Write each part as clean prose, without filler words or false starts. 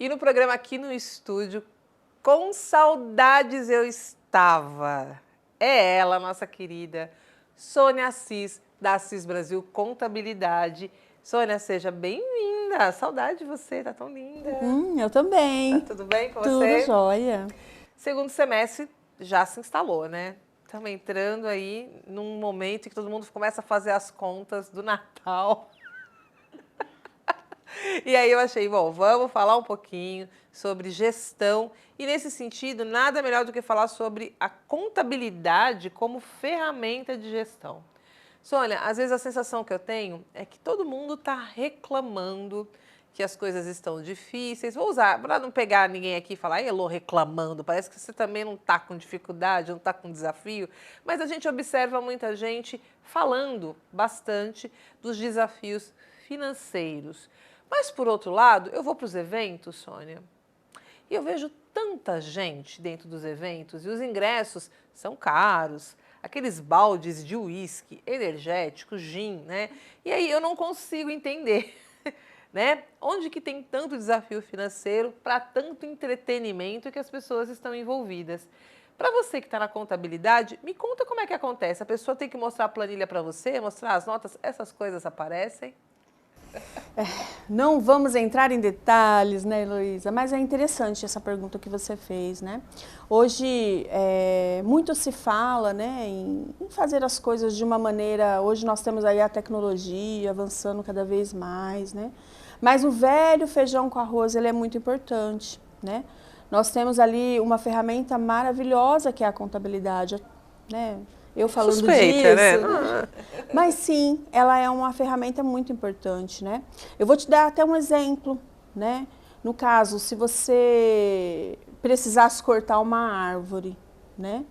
E no programa aqui no estúdio, com saudades eu estava. É ela, nossa querida Sônia Assis, da Assis Brasil Contabilidade. Sônia, seja bem-vinda. Saudade de você, tá tão linda. Eu também. Tá tudo bem com Tudo você? jóia. Segundo semestre já se instalou, né? Estamos entrando aí num momento em que todo mundo começa a fazer as contas do Natal. E aí eu achei, bom, vamos falar um pouquinho sobre gestão e nesse sentido, nada melhor do que falar sobre a contabilidade como ferramenta de gestão. Sônia, às vezes a sensação que eu tenho é que todo mundo está reclamando que as coisas estão difíceis. Vou usar, para não pegar ninguém aqui e falar, Elô, reclamando, parece que você também não está com dificuldade, não está com desafio, mas a gente observa muita gente falando bastante dos desafios financeiros. Mas, por outro lado, eu vou para os eventos, Sônia, e eu vejo tanta gente dentro dos eventos e os ingressos são caros, aqueles baldes de uísque, energético, gin, né? E aí eu não consigo entender, né? Onde que tem tanto desafio financeiro para tanto entretenimento que as pessoas estão envolvidas. Para você que está na contabilidade, me conta como é que acontece. A pessoa tem que mostrar a planilha para você, mostrar as notas, essas coisas aparecem? Não vamos entrar em detalhes, né, Heloísa? Mas é interessante essa pergunta que você fez, né? Hoje, muito se fala, né, em fazer as coisas de uma maneira... Hoje nós temos aí a tecnologia avançando cada vez mais, né? Mas o velho feijão com arroz, ele é muito importante, né? Nós temos ali uma ferramenta maravilhosa que é a contabilidade, né? Eu falando Suspeita, disso, né? Mas sim, ela é uma ferramenta muito importante, né? Eu vou te dar até um exemplo, né? No caso, se você precisasse cortar uma árvore, né?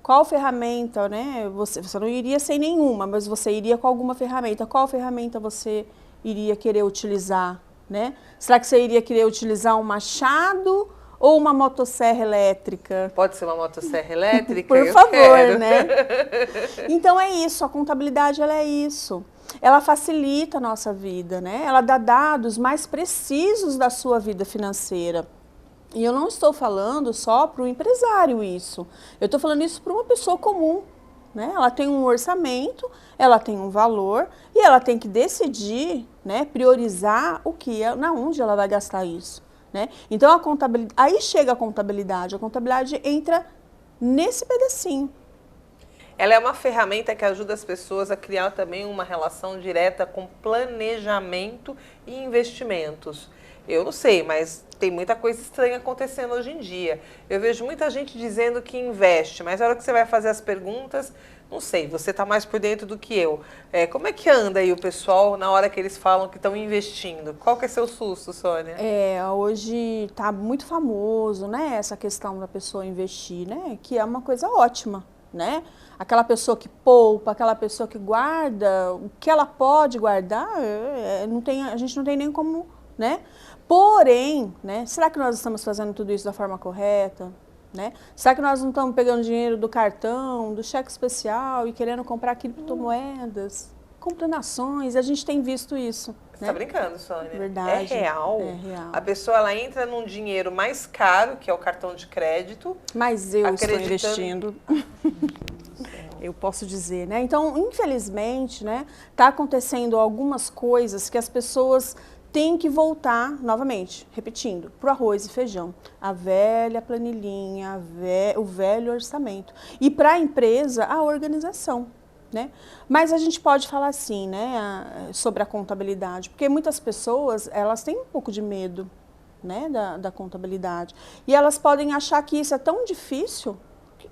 Qual ferramenta, né? Você não iria sem nenhuma, mas você iria com alguma ferramenta. Qual ferramenta você iria querer utilizar, né? Será que você iria querer utilizar um machado ou uma motosserra elétrica? Pode ser uma motosserra elétrica? Por Eu favor, quero. né? Então é isso, a contabilidade ela é isso. Ela facilita a nossa vida, né? Ela dá dados mais precisos da sua vida financeira. E eu não estou falando só para o empresário isso. Eu estou falando isso para uma pessoa comum, né? Ela tem um orçamento, ela tem um valor e ela tem que decidir, né? Priorizar o que, na onde ela vai gastar isso. Né? Então, a contabilidade, aí chega a contabilidade entra nesse pedacinho. Ela é uma ferramenta que ajuda as pessoas a criar também uma relação direta com planejamento e investimentos. Eu não sei, mas tem muita coisa estranha acontecendo hoje em dia. Eu vejo muita gente dizendo que investe, mas na hora que você vai fazer as perguntas, não sei, você está mais por dentro do que eu. Como é que anda aí o pessoal na hora que eles falam que estão investindo? Qual que é seu susto, Sônia? Hoje está muito famoso, né, essa questão da pessoa investir, né, que é uma coisa ótima, né? Aquela pessoa que poupa, aquela pessoa que guarda, o que ela pode guardar, a gente não tem nem como, né? Porém, né, será que nós estamos fazendo tudo isso da forma correta? Né? Será que nós não estamos pegando dinheiro do cartão, do cheque especial e querendo comprar criptomoedas, comprando ações? A gente tem visto isso. Você está brincando, Sônia? Verdade. É real? É real. A pessoa ela entra num dinheiro mais caro, que é o cartão de crédito. Mas eu estou investindo. Eu posso dizer, né? Então, infelizmente, né, está acontecendo algumas coisas que as pessoas tem que voltar, novamente, repetindo, para o arroz e feijão. A velha planilhinha, o velho orçamento. E para a empresa, a organização. Né? Mas a gente pode falar assim, né, sobre a contabilidade, porque muitas pessoas, elas têm um pouco de medo, né, da contabilidade. E elas podem achar que isso é tão difícil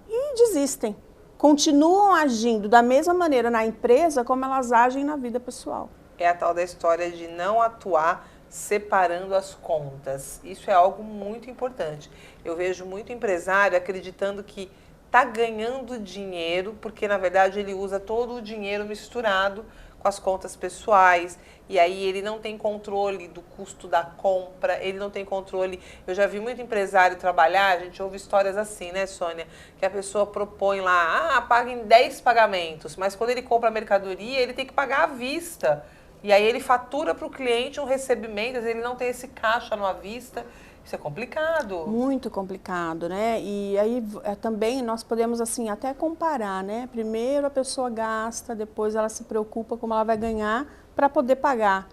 e desistem. Continuam agindo da mesma maneira na empresa como elas agem na vida pessoal. É a tal da história de não atuar separando as contas. Isso é algo muito importante. Eu vejo muito empresário acreditando que está ganhando dinheiro porque, na verdade, ele usa todo o dinheiro misturado com as contas pessoais e aí ele não tem controle do custo da compra, ele não tem controle... Eu já vi muito empresário trabalhar, a gente ouve histórias assim, né, Sônia? Que a pessoa propõe lá, paga em 10 pagamentos, mas quando ele compra a mercadoria, ele tem que pagar à vista. E aí ele fatura para o cliente um recebimento, ele não tem esse caixa à vista. Isso é complicado. Muito complicado, né? E aí também nós podemos assim até comparar, né? Primeiro a pessoa gasta, depois ela se preocupa como ela vai ganhar para poder pagar,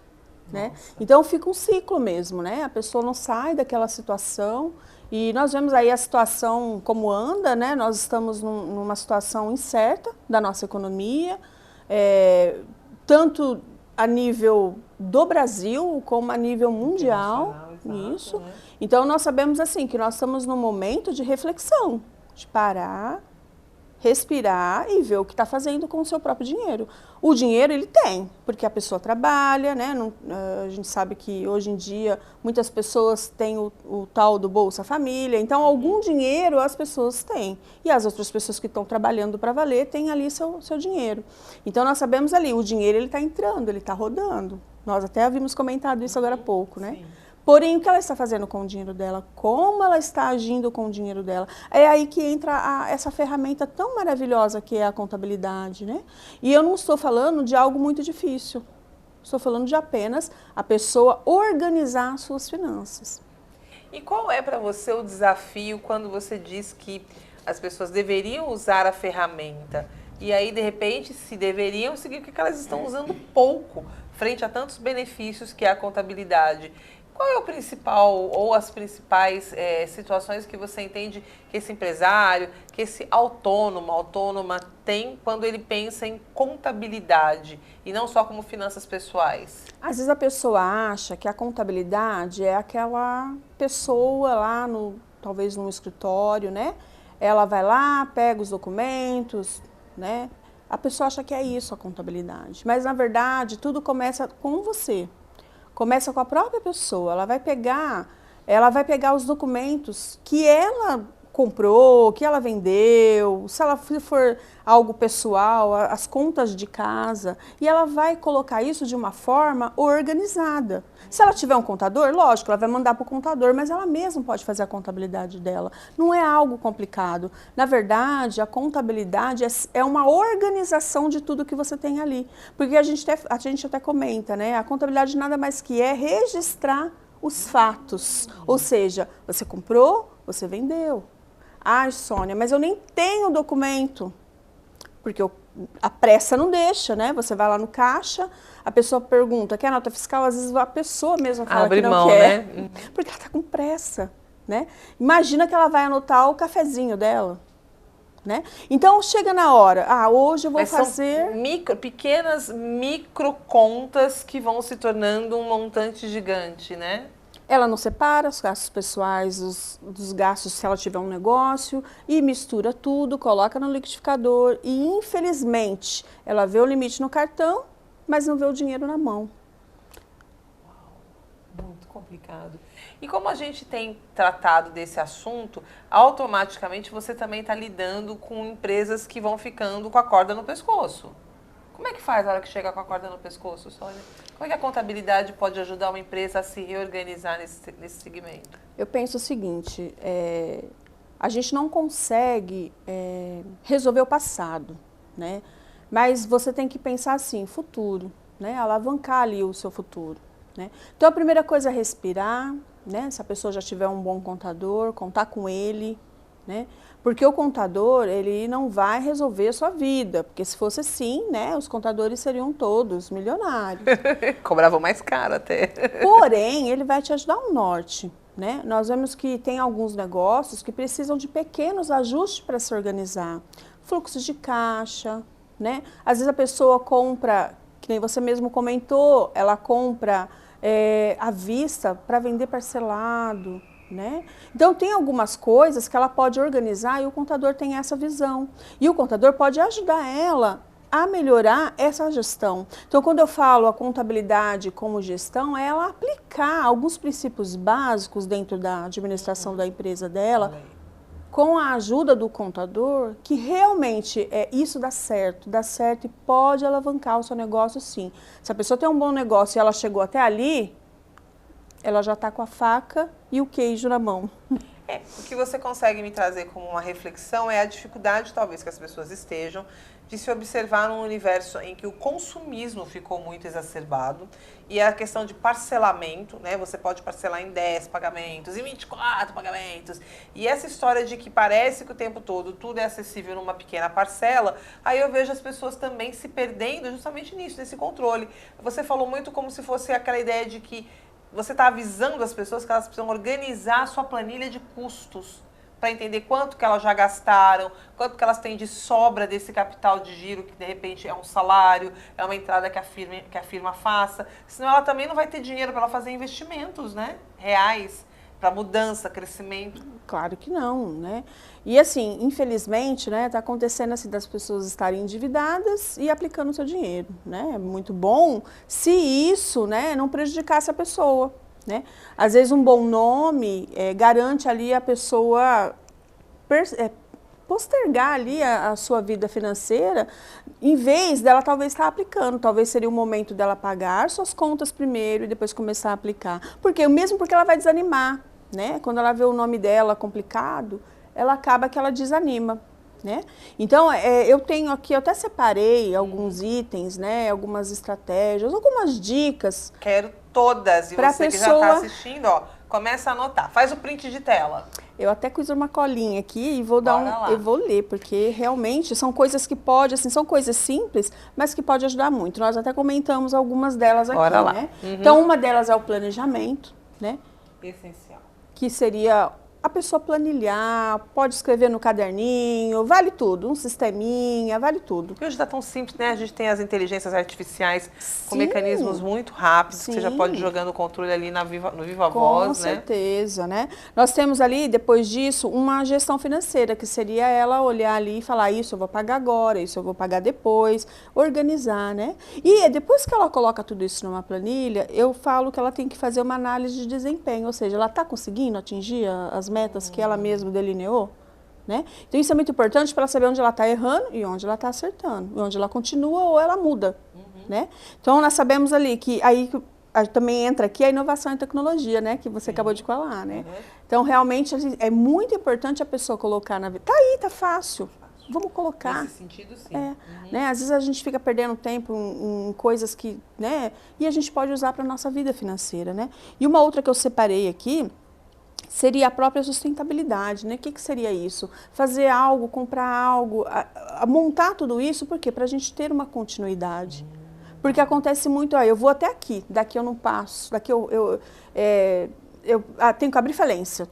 né? Então fica um ciclo mesmo, né? A pessoa não sai daquela situação e nós vemos aí a situação como anda, né? Nós estamos numa situação incerta da nossa economia, tanto a nível do Brasil como a nível mundial, isso. Né? Então nós sabemos assim que nós estamos num momento de reflexão, de parar, respirar e ver o que está fazendo com o seu próprio dinheiro. O dinheiro ele tem, porque a pessoa trabalha, né? A gente sabe que hoje em dia muitas pessoas têm o tal do Bolsa Família, então algum dinheiro as pessoas têm. E as outras pessoas que estão trabalhando para valer têm ali seu dinheiro. Então nós sabemos ali, o dinheiro ele está entrando, ele está rodando. Nós até havíamos comentado isso agora há pouco, né? Sim. Porém, o que ela está fazendo com o dinheiro dela? Como ela está agindo com o dinheiro dela? É aí que entra essa ferramenta tão maravilhosa que é a contabilidade, né? E eu não estou falando de algo muito difícil. Estou falando de apenas a pessoa organizar as suas finanças. E qual é para você o desafio quando você diz que as pessoas deveriam usar a ferramenta? E aí, de repente, se deveriam seguir, porque elas estão usando pouco frente a tantos benefícios que é a contabilidade. Qual é o principal ou as principais situações que você entende que esse empresário, que esse autônoma tem quando ele pensa em contabilidade e não só como finanças pessoais? Às vezes a pessoa acha que a contabilidade é aquela pessoa lá, talvez num escritório, né? Ela vai lá, pega os documentos, né? A pessoa acha que é isso a contabilidade, mas na verdade tudo começa com você. Começa com a própria pessoa, ela vai pegar os documentos que ela comprou, que ela vendeu, se ela for algo pessoal, as contas de casa, e ela vai colocar isso de uma forma organizada. Se ela tiver um contador, lógico, ela vai mandar para o contador, mas ela mesma pode fazer a contabilidade dela. Não é algo complicado. Na verdade, a contabilidade é uma organização de tudo que você tem ali. Porque a gente até comenta, né? A contabilidade nada mais que é registrar os fatos. Ou seja, você comprou, você vendeu. Ai, Sônia, mas eu nem tenho documento. Porque a pressa não deixa, né? Você vai lá no caixa, a pessoa pergunta, quer nota fiscal? Às vezes a pessoa mesma fala que não quer, né? Porque ela está com pressa, né? Imagina que ela vai anotar o cafezinho dela, né? Então chega na hora, hoje eu vou fazer... São pequenas micro contas que vão se tornando um montante gigante, né? Ela não separa os gastos pessoais dos gastos se ela tiver um negócio e mistura tudo, coloca no liquidificador e, infelizmente, ela vê o limite no cartão, mas não vê o dinheiro na mão. Uau, muito complicado. E como a gente tem tratado desse assunto, automaticamente você também está lidando com empresas que vão ficando com a corda no pescoço. Como é que faz na hora que chega com a corda no pescoço, Sônia? Como é que a contabilidade pode ajudar uma empresa a se reorganizar nesse segmento? Eu penso o seguinte, a gente não consegue resolver o passado, né? Mas você tem que pensar assim, futuro, né? Alavancar ali o seu futuro, né? Então a primeira coisa é respirar, né? Se a pessoa já tiver um bom contador, contar com ele, né? Porque o contador, ele não vai resolver a sua vida, porque se fosse assim, né, os contadores seriam todos milionários. Cobravam mais caro até. Porém, ele vai te ajudar no norte, né? Nós vemos que tem alguns negócios que precisam de pequenos ajustes para se organizar. Fluxos de caixa, né? Às vezes a pessoa compra, que nem você mesmo comentou, ela compra à vista para vender parcelado, né? Então tem algumas coisas que ela pode organizar e o contador tem essa visão. E o contador pode ajudar ela a melhorar essa gestão. Então quando eu falo a contabilidade como gestão, é ela aplicar alguns princípios básicos dentro da administração da empresa dela, com a ajuda do contador, que realmente isso dá certo e pode alavancar o seu negócio sim. Se a pessoa tem um bom negócio e ela chegou até ali, ela já está com a faca e o queijo na mão. O que você consegue me trazer como uma reflexão é a dificuldade, talvez, que as pessoas estejam de se observar num universo em que o consumismo ficou muito exacerbado e a questão de parcelamento, né? Você pode parcelar em 10 pagamentos, em 24 pagamentos. E essa história de que parece que o tempo todo tudo é acessível numa pequena parcela, aí eu vejo as pessoas também se perdendo justamente nisso, nesse controle. Você falou muito como se fosse aquela ideia de que você está avisando as pessoas que elas precisam organizar a sua planilha de custos para entender quanto que elas já gastaram, quanto que elas têm de sobra desse capital de giro, que de repente é um salário, é uma entrada que a firma faça. Senão ela também não vai ter dinheiro para ela fazer investimentos, né, reais, para mudança, crescimento. Claro que não, né? E assim, infelizmente, né, tá acontecendo assim das pessoas estarem endividadas e aplicando o seu dinheiro, né? É muito bom se isso, né, não prejudicasse a pessoa, né? Às vezes um bom nome garante ali a pessoa postergar ali a sua vida financeira, em vez dela talvez estar aplicando. Talvez seria o momento dela pagar suas contas primeiro e depois começar a aplicar. Mesmo porque ela vai desanimar, né? Quando ela vê o nome dela complicado, ela acaba que ela desanima, né? Então, eu tenho aqui, eu até separei alguns itens, né? Algumas estratégias, algumas dicas. Quero todas. E você que já está assistindo, ó, começa a anotar. Faz o print de tela. Eu até pus uma colinha aqui e vou eu vou ler, porque realmente são coisas que são coisas simples, mas que pode ajudar muito. Nós até comentamos algumas delas aqui, Bora lá. né? Então, uma delas é o planejamento, né? Essencial. Que seria a pessoa planilhar, pode escrever no caderninho, vale tudo, um sisteminha, vale tudo. E hoje está tão simples, né? A gente tem as inteligências artificiais com Sim. mecanismos muito rápidos, Sim. que você já pode ir jogando o controle ali no Viva Voz, Com certeza, né? Nós temos ali, depois disso, uma gestão financeira, que seria ela olhar ali e falar, isso eu vou pagar agora, isso eu vou pagar depois, organizar, né? E depois que ela coloca tudo isso numa planilha, eu falo que ela tem que fazer uma análise de desempenho, ou seja, ela está conseguindo atingir as metas que ela mesma delineou, né? Então isso é muito importante para ela saber onde ela está errando e onde ela está acertando, e onde ela continua ou ela muda, né? Então nós sabemos ali que aí também entra aqui a inovação e tecnologia, né? Que você acabou de falar, né? Então realmente é muito importante a pessoa colocar na vida. Tá aí, tá fácil. Vamos colocar. Nesse sentido, sim. Né? Às vezes a gente fica perdendo tempo em coisas que, né? E a gente pode usar para nossa vida financeira, né? E uma outra que eu separei aqui seria a própria sustentabilidade, né? O que seria isso? Fazer algo, comprar algo, montar tudo isso, por quê? Para a gente ter uma continuidade. Porque acontece muito, eu vou até aqui, daqui eu não passo, daqui eu tenho que abrir falência,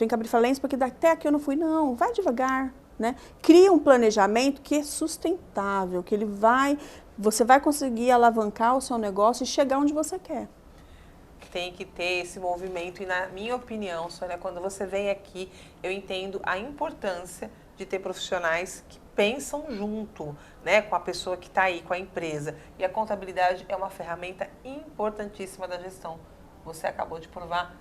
porque até aqui eu não fui. Não, vai devagar, né? Cria um planejamento que é sustentável, que você vai conseguir alavancar o seu negócio e chegar onde você quer. Tem que ter esse movimento e, na minha opinião, Sônia, quando você vem aqui, eu entendo a importância de ter profissionais que pensam junto, né, com a pessoa que está aí, com a empresa. E a contabilidade é uma ferramenta importantíssima da gestão. Você acabou de provar,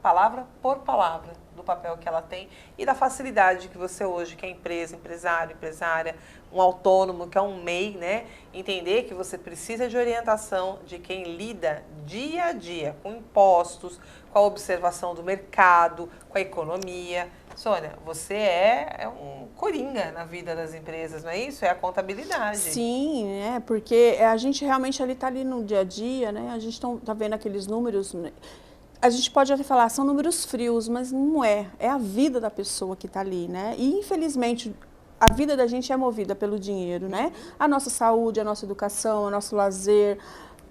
palavra por palavra, do papel que ela tem e da facilidade que você hoje, que é empresa, empresário, empresária, um autônomo, que é um MEI, né? Entender que você precisa de orientação de quem lida dia a dia com impostos, com a observação do mercado, com a economia. Sônia, você é um coringa na vida das empresas, não é isso? É a contabilidade. Sim, né? Porque a gente realmente está ali no dia a dia, né? A gente tá vendo aqueles números. A gente pode até falar, são números frios, mas não é. É a vida da pessoa que está ali, né? E, infelizmente, a vida da gente é movida pelo dinheiro, né? A nossa saúde, a nossa educação, o nosso lazer,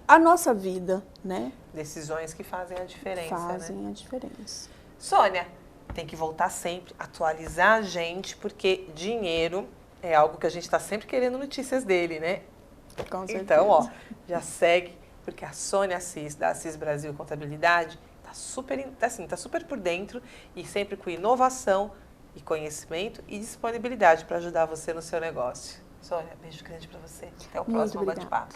a nossa vida, né? Decisões que fazem a diferença, Fazem a diferença. Sônia, tem que voltar sempre, atualizar a gente, porque dinheiro é algo que a gente está sempre querendo notícias dele, né? Com certeza. Então, ó, já segue, porque a Sônia Assis, da Assis Brasil Contabilidade, tá super por dentro e sempre com inovação e conhecimento e disponibilidade para ajudar você no seu negócio. Sônia, beijo grande para você. Até o próximo bate-papo.